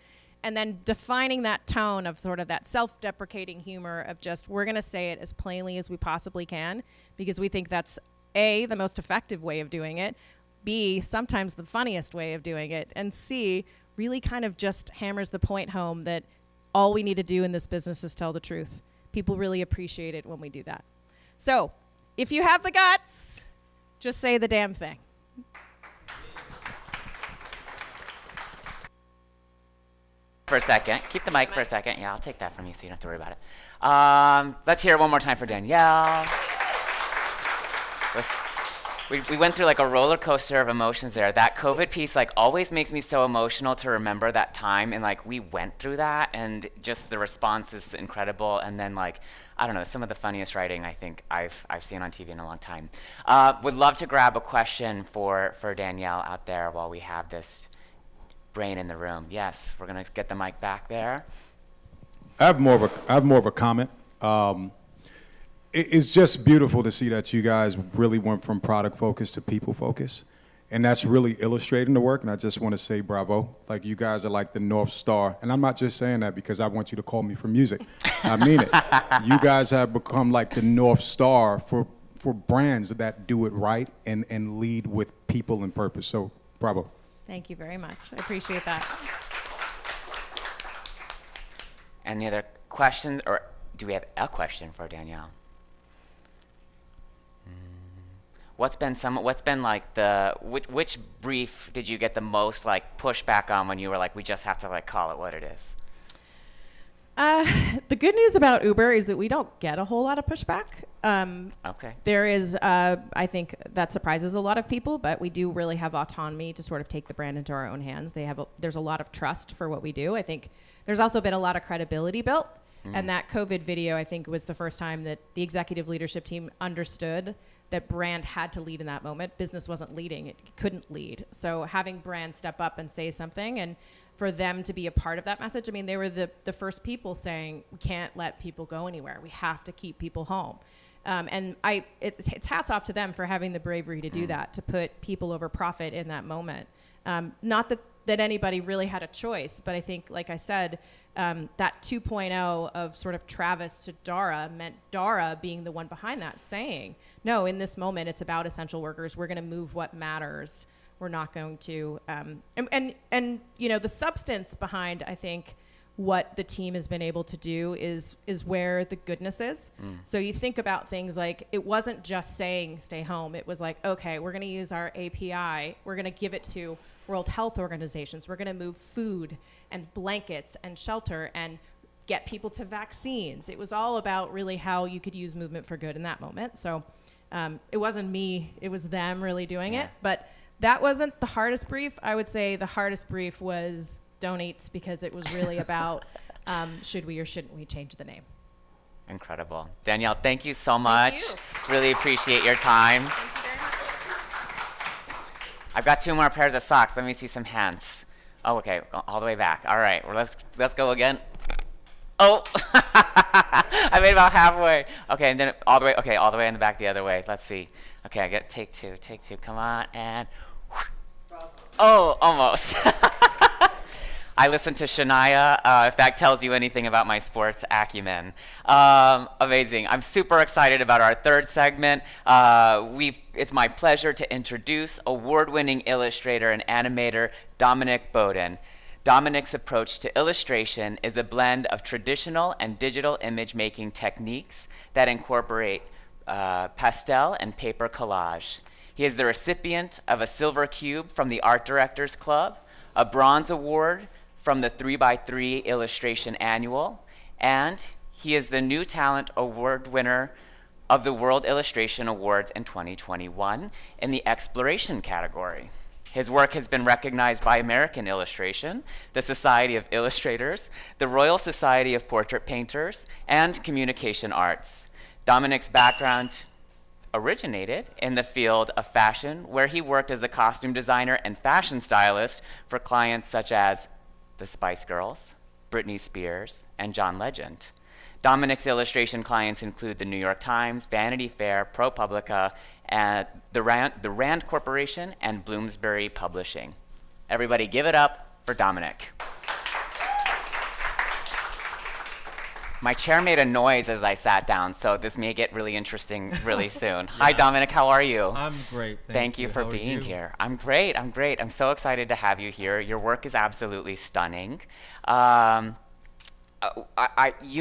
And then defining that tone of sort of that self-deprecating humor of just, we're gonna say it as plainly as we possibly can because we think that's A, the most effective way of doing it, B, sometimes the funniest way of doing it, and C, really kind of just hammers the point home that all we need to do in this business is tell the truth. People really appreciate it when we do that. So, if you have the guts, just say the damn thing. For a second. Keep the mic for a second. Yeah, I'll take that from you so you don't have to worry about it. Let's hear it one more time for Danielle. We went through like a roller coaster of emotions there. That COVID piece like always makes me so emotional to remember that time, and like we went through that, and just the response is incredible. And then like, I don't know, some of the funniest writing I think I've seen on TV in a long time. Would love to grab a question for Danielle out there while we have this brain in the room. Yes, we're gonna get the mic back there. I have more of a comment. It's just beautiful to see that you guys really went from product focus to people focus, and that's really illustrating the work. And I just want to say bravo. Like, you guys are like the North Star, and I'm not just saying that because I want you to call me for music. I mean it. You guys have become like the North Star for brands that do it right and lead with people and purpose. So bravo. Thank you very much. I appreciate that. Any other questions, or do we have a question for Danielle? What's been like which brief did you get the most like pushback on when you were like, we just have to like call it what it is? The good news about Uber is that we don't get a whole lot of pushback. Okay. There is, I think that surprises a lot of people, but we do really have autonomy to sort of take the brand into our own hands. There's a lot of trust for what we do. I think there's also been a lot of credibility built. And that COVID video, I think, was the first time that the executive leadership team understood that brand had to lead in that moment. Business wasn't leading, it couldn't lead. So having brand step up and say something, and for them to be a part of that message, I mean, they were the first people saying, we can't let people go anywhere. We have to keep people home. And it's hats off to them for having the bravery to do that, to put people over profit in that moment. Not that anybody really had a choice, but I think, like I said, that 2.0 of sort of Travis to Dara meant Dara being the one behind that, saying, no, in this moment, it's about essential workers. We're going to move what matters. We're not going to, and you know, the substance behind, I think, what the team has been able to do is where the goodness is. So you think about things like, it wasn't just saying stay home. It was like, okay, we're going to use our API. We're going to give it to World Health Organizations. We're going to move food and blankets and shelter and get people to vaccines. It was all about really how you could use movement for good in that moment. So it wasn't me, it was them really doing it. But that wasn't the hardest brief. I would say the hardest brief was Donates, because it was really about should we or shouldn't we change the name. Incredible. Danielle, thank you so much. Really appreciate your time. Thank you very much. I've got 2 more pairs of socks. Let me see some hands. Oh, okay, all the way back. All right, well, let's go again. Oh, I made about halfway. Okay, and then all the way. Okay, all the way in the back the other way. Let's see. Okay, I get take two. Come on, and oh, almost. I listened to Shania, if that tells you anything about my sports acumen. Amazing. I'm super excited about our third segment. It's my pleasure to introduce award-winning illustrator and animator Dominic Bodden. Dominic's approach to illustration is a blend of traditional and digital image-making techniques that incorporate pastel and paper collage. He is the recipient of a Silver Cube from the Art Directors Club, a Bronze Award from the 3x3 Illustration Annual, and he is the New Talent Award winner of the World Illustration Awards in 2021 in the Exploration category. His work has been recognized by American Illustration, the Society of Illustrators, the Royal Society of Portrait Painters, and Communication Arts. Dominic's background originated in the field of fashion, where he worked as a costume designer and fashion stylist for clients such as the Spice Girls, Britney Spears, and John Legend. Dominic's illustration clients include the New York Times, Vanity Fair, ProPublica, and the Rand Corporation, and Bloomsbury Publishing. Everybody give it up for Dominic. My chair made a noise as I sat down, so this may get really interesting really soon. Hi, Dominic, how are you? I'm great. Thank you for being here. I'm great. I'm so excited to have you here. Your work is absolutely stunning. You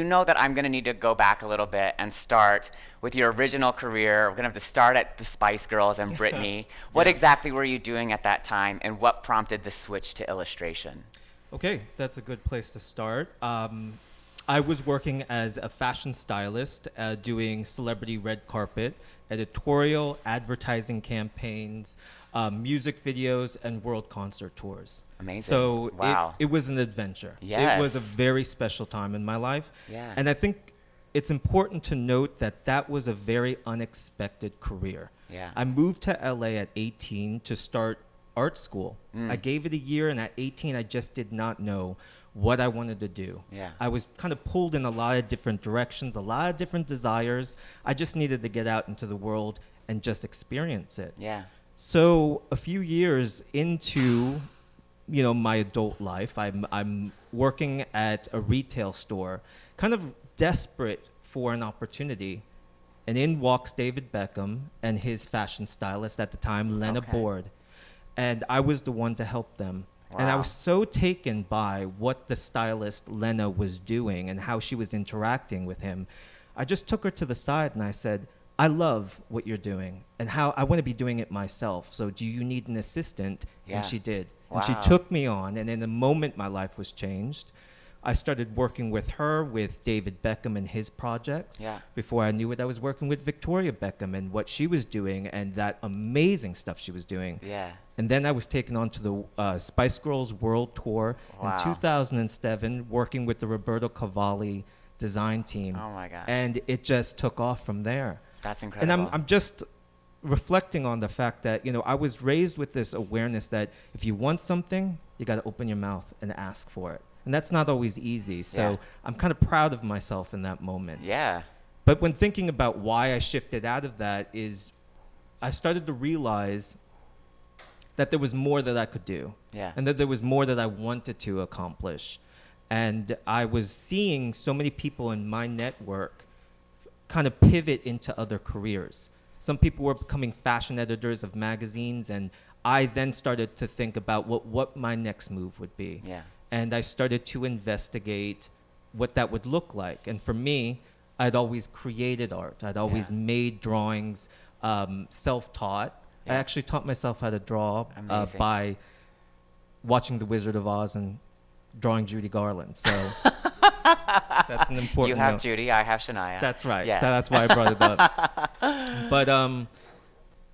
know that I'm going to need to go back a little bit and start with your original career. We're going to have to start at the Spice Girls and Britney. What exactly were you doing at that time, and what prompted the switch to illustration? Okay, that's a good place to start. I was working as a fashion stylist, doing celebrity red carpet, editorial, advertising campaigns, music videos, and world concert tours. Amazing. So Wow. it was an adventure. Yes. It was a very special time in my life. Yeah. And I think it's important to note that that was a very unexpected career. Yeah. I moved to LA at 18 to start art school. I gave it a year, and at 18, I just did not know what I wanted to do. Yeah. I was kind of pulled in a lot of different directions, a lot of different desires. I just needed to get out into the world and just experience it. Yeah. So a few years into, my adult life, I'm working at a retail store, kind of desperate for an opportunity. And in walks David Beckham and his fashion stylist at the time, Lena Board. And I was the one to help them. And I Wow. was so taken by what the stylist Lena was doing and how she was interacting with him. I just took her to the side and I said, I love what you're doing and how I want to be doing it myself. So do you need an assistant? Yeah. And she did. And she Wow. took me on, and in a moment my life was changed. I started working with her, with David Beckham and his projects. Yeah. Before I knew it, I was working with Victoria Beckham and what she was doing and that amazing stuff she was doing. Yeah. And then I was taken on to the Spice Girls World Tour Wow. in 2007, working with the Roberto Cavalli design team. Oh my gosh. And it just took off from there. That's And incredible. I'm just reflecting on the fact that, I was raised with this awareness that if you want something, you got to open your mouth and ask for it. And that's not always easy. So Yeah. I'm kind of proud of myself in that moment. Yeah. But when thinking about why I shifted out of that is I started to realize that there was more that I could do. Yeah. And that there was more that I wanted to accomplish. And I was seeing so many people in my network kind of pivot into other careers. Some people were becoming fashion editors of magazines, and I then started to think about what my next move would be. Yeah. And I started to investigate what that would look like. And for me, I'd always created art. I'd always made drawings, self-taught. I actually taught myself how to draw Amazing. by watching The Wizard of Oz and drawing Judy Garland. So that's an important You have note. Judy, I have Shania. That's right. Yeah. So that's why I brought it up. But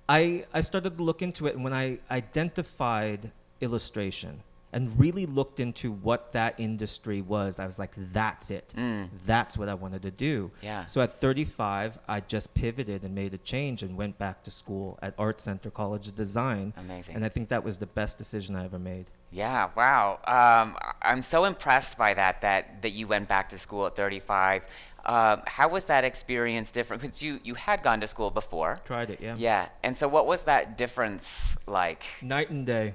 I started to look into it, and when I identified illustration and really looked into what that industry was, I was like, that's it. That's what I wanted to do. Yeah. So at 35, I just pivoted and made a change and went back to school at Art Center College of Design. Amazing. And I think that was the best decision I ever made. Yeah, wow. I'm so impressed by that you went back to school at 35. How was that experience different? Because you had gone to school before. Tried it, yeah. Yeah, and so what was that difference like? Night and day.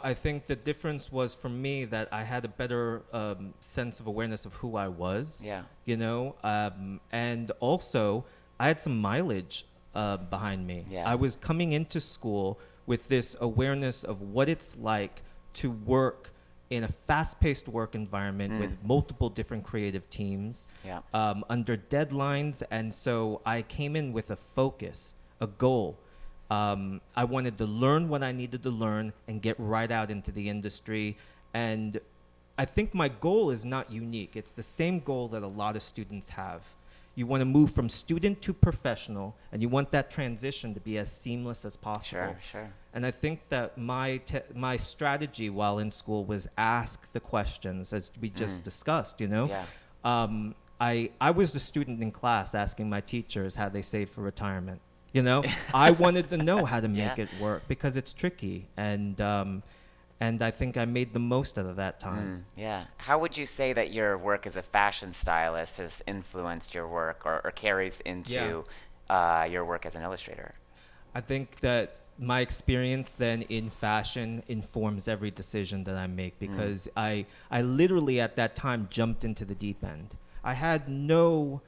I think the difference was for me that I had a better sense of awareness of who I was. Yeah. And also I had some mileage behind me. Yeah. I was coming into school with this awareness of what it's like to work in a fast-paced work environment with multiple different creative teams, Yeah. Under deadlines. And so I came in with a focus, a goal. I wanted to learn what I needed to learn and get right out into the industry. And I think my goal is not unique. It's the same goal that a lot of students have. You want to move from student to professional, and you want that transition to be as seamless as possible. Sure. And I think that my strategy while in school was ask the questions, as we just discussed, Yeah. I was the student in class asking my teachers how they save for retirement. I wanted to know how to make it work because it's tricky. And I think I made the most out of that time. Yeah. How would you say that your work as a fashion stylist has influenced your work or carries into your work as an illustrator? I think that my experience then in fashion informs every decision that I make because I literally at that time jumped into the deep end. I had no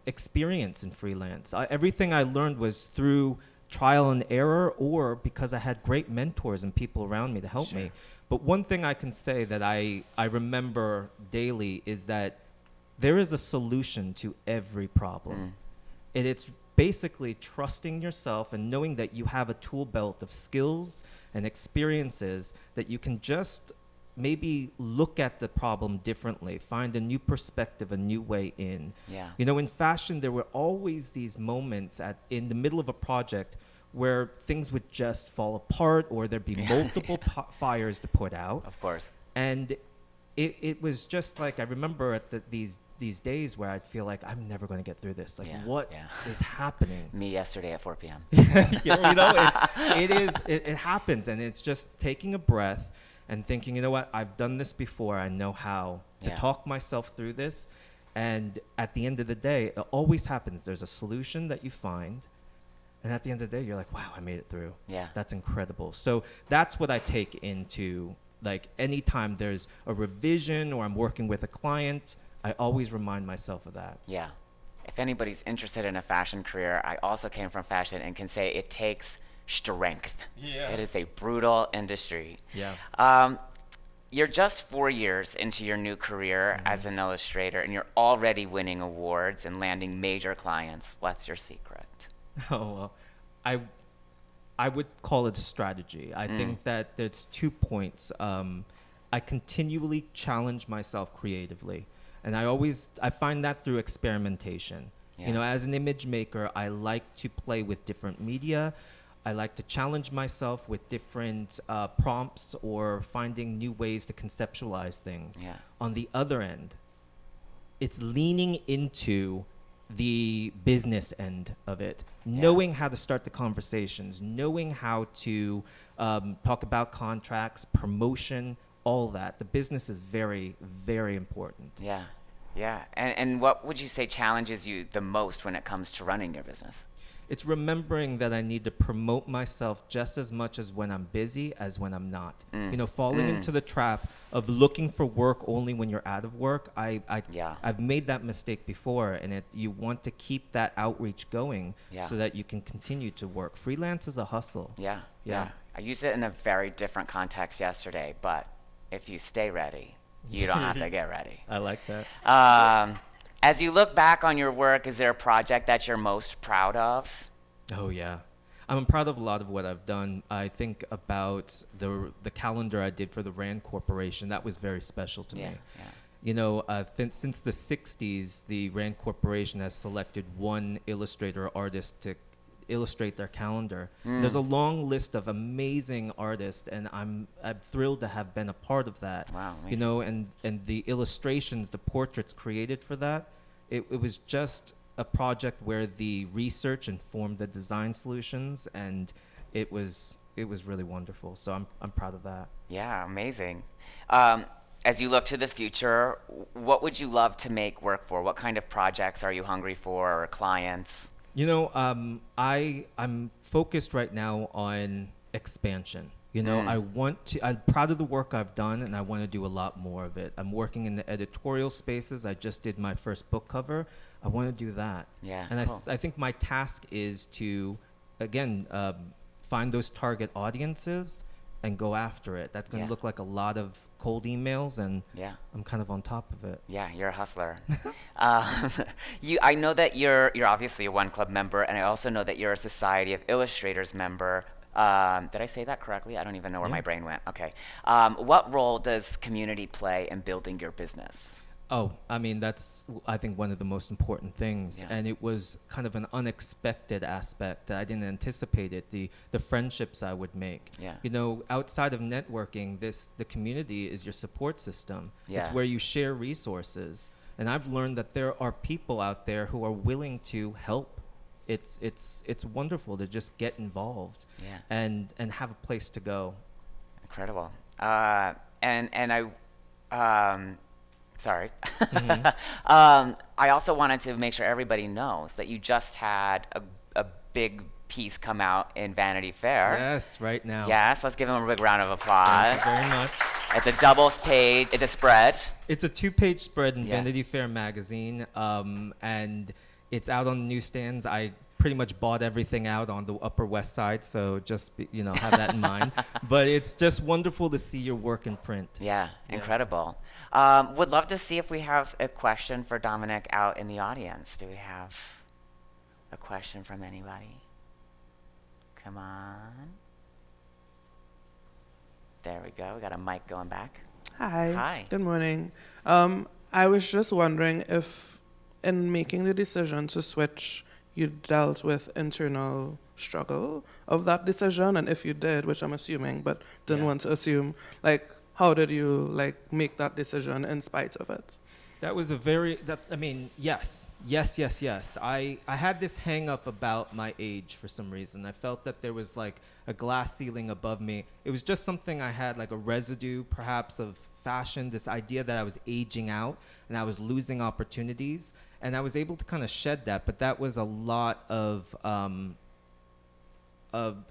experience in freelance. Everything I learned was through trial and error or because I had great mentors and people around me to help me. But one thing I can say that I remember daily is that there is a solution to every problem. And it's basically trusting yourself and knowing that you have a tool belt of skills and experiences that you can just maybe look at the problem differently, find a new perspective, a new way in. Yeah. You know, in fashion, there were always these moments in the middle of a project where things would just fall apart, or there'd be multiple fires to put out. Of course. And it was just like, I remember at these days where I'd feel like I'm never going to get through this. Like, what is happening? Me yesterday at 4 p.m. It happens, and it's just taking a breath and thinking, you know what, I've done this before. I know how to talk myself through this. And at the end of the day, it always happens. There's a solution that you find. And at the end of the day, you're like, wow, I made it through. Yeah. That's incredible. So that's what I take into, like, anytime there's a revision or I'm working with a client, I always remind myself of that. Yeah. If anybody's interested in a fashion career, I also came from fashion and can say it takes strength. Yeah. It is a brutal industry. Yeah. You're just 4 years into your new career as an illustrator, and you're already winning awards and landing major clients. What's your secret? Oh, well, I would call it a strategy. I think that there's 2 points. I continually challenge myself creatively. And I find that through experimentation. Yeah. You know, as an image maker, I like to play with different media. I like to challenge myself with different prompts or finding new ways to conceptualize things. Yeah. On the other end, it's leaning into the business end of it, knowing how to start the conversations, knowing how to talk about contracts, promotion, all that. The business is very, very important. Yeah. Yeah. And what would you say challenges you the most when it comes to running your business? It's remembering that I need to promote myself just as much as when I'm busy as when I'm not. You know, falling into the trap of looking for work only when you're out of work. I've made that mistake before, and you want to keep that outreach going so that you can continue to work. Freelance is a hustle. Yeah. I used it in a very different context yesterday, but if you stay ready, you don't have to get ready. I like that. As you look back on your work, is there a project that you're most proud of? Oh, yeah. I'm proud of a lot of what I've done. I think about the calendar I did for the Rand Corporation. That was very special to me. Yeah. You know, since the 60s, the Rand Corporation has selected one illustrator or artist to illustrate their calendar. There's a long list of amazing artists, and I'm thrilled to have been a part of that. Wow. You know, and the illustrations, the portraits created for that, it was just a project where the research informed the design solutions, and it was really wonderful. So I'm proud of that. Yeah, amazing. As you look to the future, what would you love to make work for? What kind of projects are you hungry for, or clients? You know, I'm focused right now on expansion. You know, I'm proud of the work I've done, and I want to do a lot more of it. I'm working in the editorial spaces. I just did my first book cover. I want to do that. Yeah, and cool. I think my task is to, again, find those target audiences and go after it. That's going to look like a lot of cold emails, and I'm kind of on top of it. Yeah, you're a hustler. I know that you're obviously a One Club member, and I also know that you're a Society of Illustrators member. Did I say that correctly? I don't even know where my brain went. Okay. What role does community play in building your business? Oh, I mean, that's, I think, one of the most important things. Yeah. And it was kind of an unexpected aspect that I didn't anticipate it, the friendships I would make. Yeah. You know, outside of networking, the community is your support system. Yeah. It's where you share resources. And I've learned that there are people out there who are willing to help. It's wonderful to just get involved and have a place to go. Incredible. Sorry. I also wanted to make sure everybody knows that you just had a big piece come out in Vanity Fair. Yes, right now. Yes, let's give them a big round of applause. Thank you very much. It's a double page. It's a spread. It's a 2-page spread in Vanity Fair magazine, and it's out on the newsstands. I pretty much bought everything out on the Upper West Side, so just have that in mind. But it's just wonderful to see your work in print. Yeah, incredible. Would love to see if we have a question for Dominic out in the audience. Do we have a question from anybody? Come on. There we go. We got a mic going back. Hi. Hi. Good morning. I was just wondering if, in making the decision to switch, you dealt with internal struggle of that decision, and if you did, which I'm assuming, but didn't want to assume, like, how did you make that decision in spite of it? That was yes. I had this hang up about my age for some reason. I felt that there was like a glass ceiling above me. It was just something I had, like a residue perhaps of fashion, this idea that I was aging out and I was losing opportunities. And I was able to kind of shed that, but that was a lot of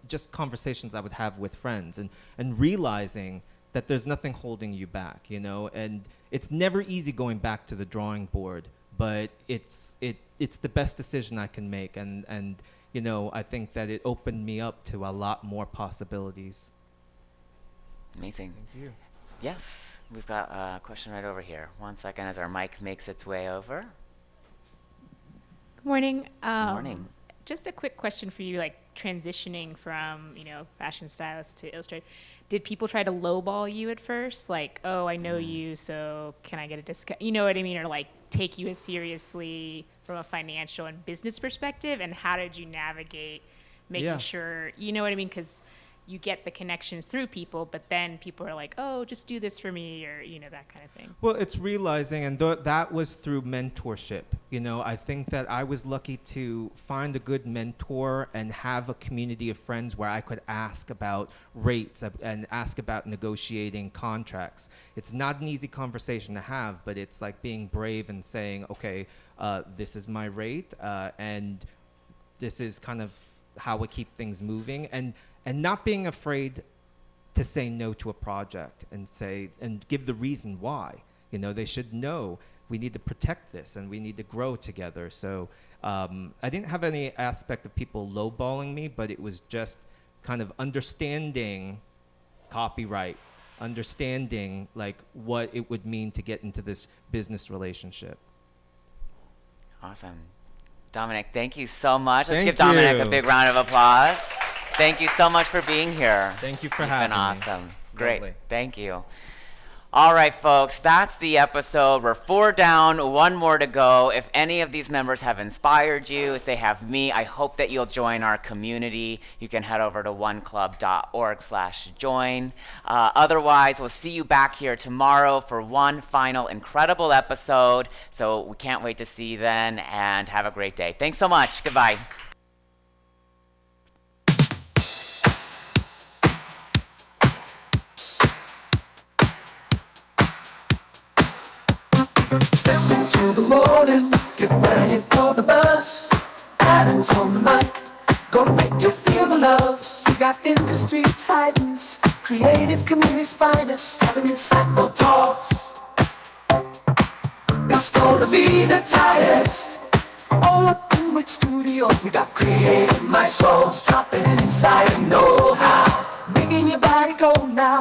just conversations I would have with friends and realizing that there's nothing holding you back, and it's never easy going back to the drawing board, but it's the best decision I can make, and I think that it opened me up to a lot more possibilities. Amazing. Thank you. Yes, we've got a question right over here. 1 second as our mic makes its way over. Good morning. Good morning. Just a quick question for you, like transitioning from, fashion stylist to illustrator. Did people try to lowball you at first? Like, oh, I know you, so can I get a discount? You know what I mean? Or like take you as seriously from a financial and business perspective? And how did you navigate making sure, you know what I mean? Because you get the connections through people, but then people are like, oh, just do this for me, or, that kind of thing. Well, it's realizing, and that was through mentorship. I think that I was lucky to find a good mentor and have a community of friends where I could ask about rates and ask about negotiating contracts. It's not an easy conversation to have, but it's like being brave and saying, okay, this is my rate, and this is kind of how we keep things moving, and not being afraid to say no to a project and give the reason why. They should know we need to protect this and we need to grow together. So I didn't have any aspect of people lowballing me, but it was just kind of understanding copyright, understanding like what it would mean to get into this business relationship. Awesome. Dominic, thank you so much. Let's Thank give Dominic you. a big round of applause. Thank you so much for being here. Thank you for You've having been me. awesome. Great. Lovely. Thank you. All right, folks, that's the episode. We're 4 down, 1 more to go. If any of these members have inspired you, as they have me, I hope that you'll join our community. You can head over to oneclub.org/join. Otherwise, we'll see you back here tomorrow for one final incredible episode. So we can't wait to see you then, and have a great day. Thanks so much. Goodbye. Step into the morning, get ready for the buzz. Adam's on the mic, gonna make you feel the love. We got industry titans, creative community's finest, having insightful talks. It's gonna be the tightest. All up in Rich Studios, we got creative maestros dropping inside and know-how, making your body go now,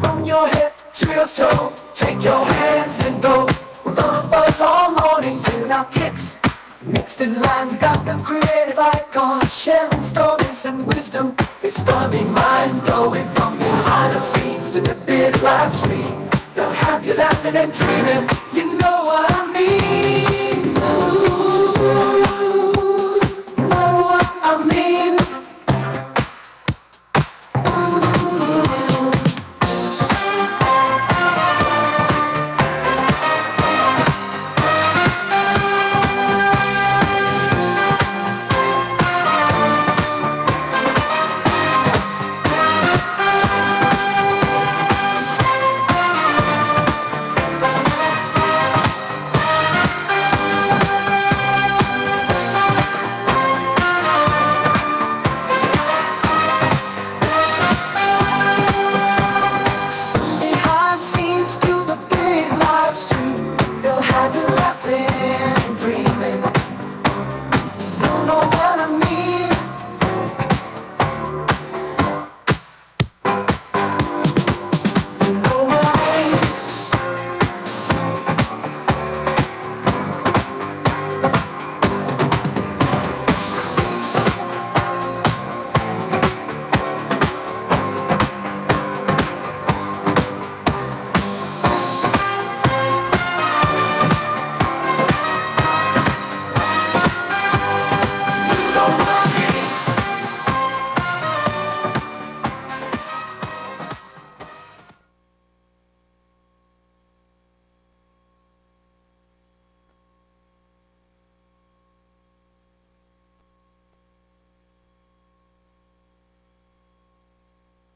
from your head to your toe. Take your hands and go. We're gonna buzz all morning, doing our kicks. Next in line, we got the creative icons, sharing stories and wisdom. It's gonna be mind-blowing, from behind the scenes to the big live stream. They'll have you laughing and dreaming.